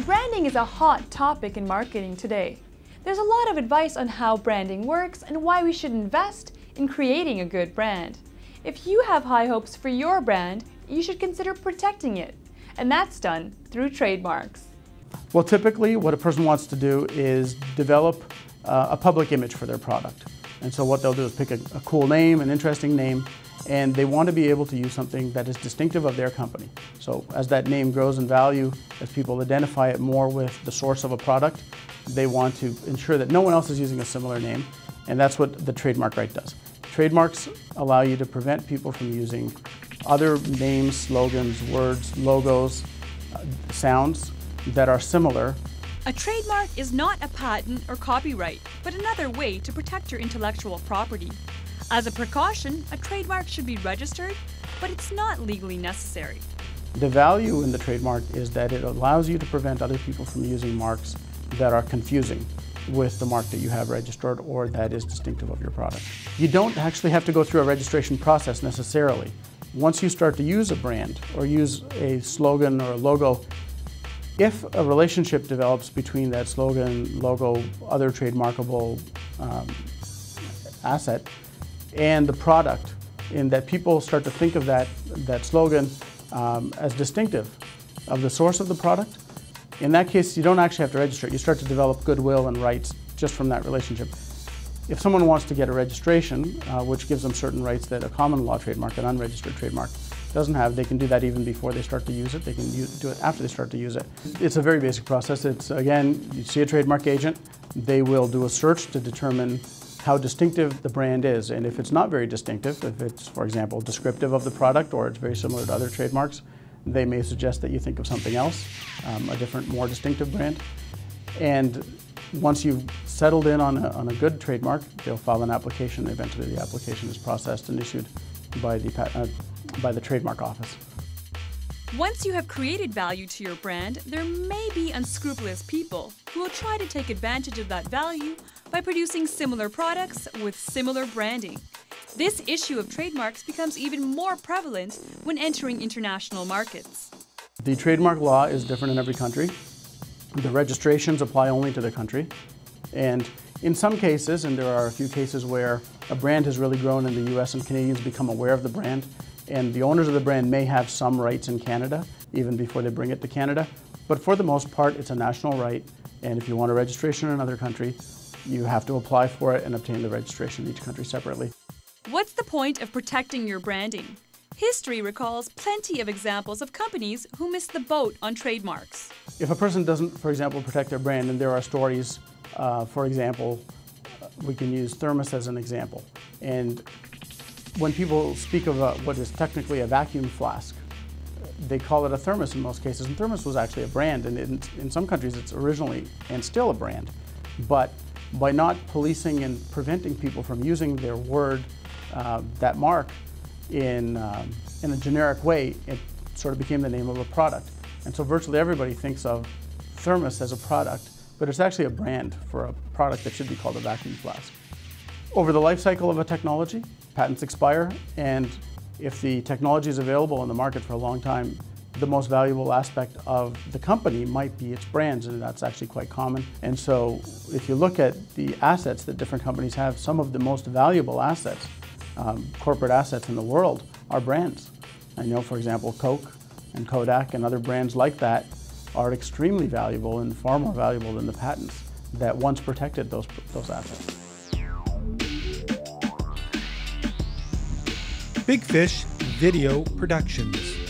Branding is a hot topic in marketing today. There's a lot of advice on how branding works and why we should invest in creating a good brand. If you have high hopes for your brand, you should consider protecting it. And that's done through trademarks. Well, typically what a person wants to do is develop a public image for their product. And so what they'll do is pick a cool name, an interesting name, and they want to be able to use something that is distinctive of their company. So as that name grows in value, as people identify it more with the source of a product, they want to ensure that no one else is using a similar name, and that's what the trademark right does. Trademarks allow you to prevent people from using other names, slogans, words, logos, sounds that are similar. A trademark is not a patent or copyright, but another way to protect your intellectual property. As a precaution, a trademark should be registered, but it's not legally necessary. The value in the trademark is that it allows you to prevent other people from using marks that are confusing with the mark that you have registered or that is distinctive of your product. You don't actually have to go through a registration process necessarily. Once you start to use a brand or use a slogan or a logo, if a relationship develops between that slogan, logo, other trademarkable asset and the product, in that people start to think of that slogan as distinctive of the source of the product, in that case you don't actually have to register it. You start to develop goodwill and rights just from that relationship. If someone wants to get a registration, which gives them certain rights that a common law trademark, an unregistered trademark, doesn't have, they can do that even before they start to use it. They can do it after they start to use it. It's a very basic process. It's, again, you see a trademark agent, they will do a search to determine how distinctive the brand is. And if it's not very distinctive, if it's, for example, descriptive of the product or it's very similar to other trademarks, they may suggest that you think of something else, a different, more distinctive brand. And once you've settled in on a good trademark, they'll file an application. Eventually the application is processed and issued by the trademark office. Once you have created value to your brand, there may be unscrupulous people who will try to take advantage of that value by producing similar products with similar branding. This issue of trademarks becomes even more prevalent when entering international markets. The trademark law is different in every country. The registrations apply only to the country. And in some cases, and there are a few cases where a brand has really grown in the US and Canadians become aware of the brand, and the owners of the brand may have some rights in Canada, even before they bring it to Canada. But for the most part, it's a national right, and if you want a registration in another country, you have to apply for it and obtain the registration in each country separately. What's the point of protecting your branding? History recalls plenty of examples of companies who missed the boat on trademarks. If a person doesn't, for example, protect their brand, and there are stories, for example, we can use thermos as an example. And when people speak of what is technically a vacuum flask, they call it a thermos in most cases, and thermos was actually a brand, and in some countries it's originally and still a brand. But by not policing and preventing people from using their word, that mark, in a generic way, it sort of became the name of a product. And so virtually everybody thinks of thermos as a product, but it's actually a brand for a product that should be called a vacuum flask. Over the life cycle of a technology, patents expire, and if the technology is available in the market for a long time, the most valuable aspect of the company might be its brands, and that's actually quite common. And so if you look at the assets that different companies have, some of the most valuable assets, corporate assets in the world, are brands. I know, for example, Coke and Kodak and other brands like that are extremely valuable and far more valuable than the patents that once protected those assets. Big Fish Video Productions.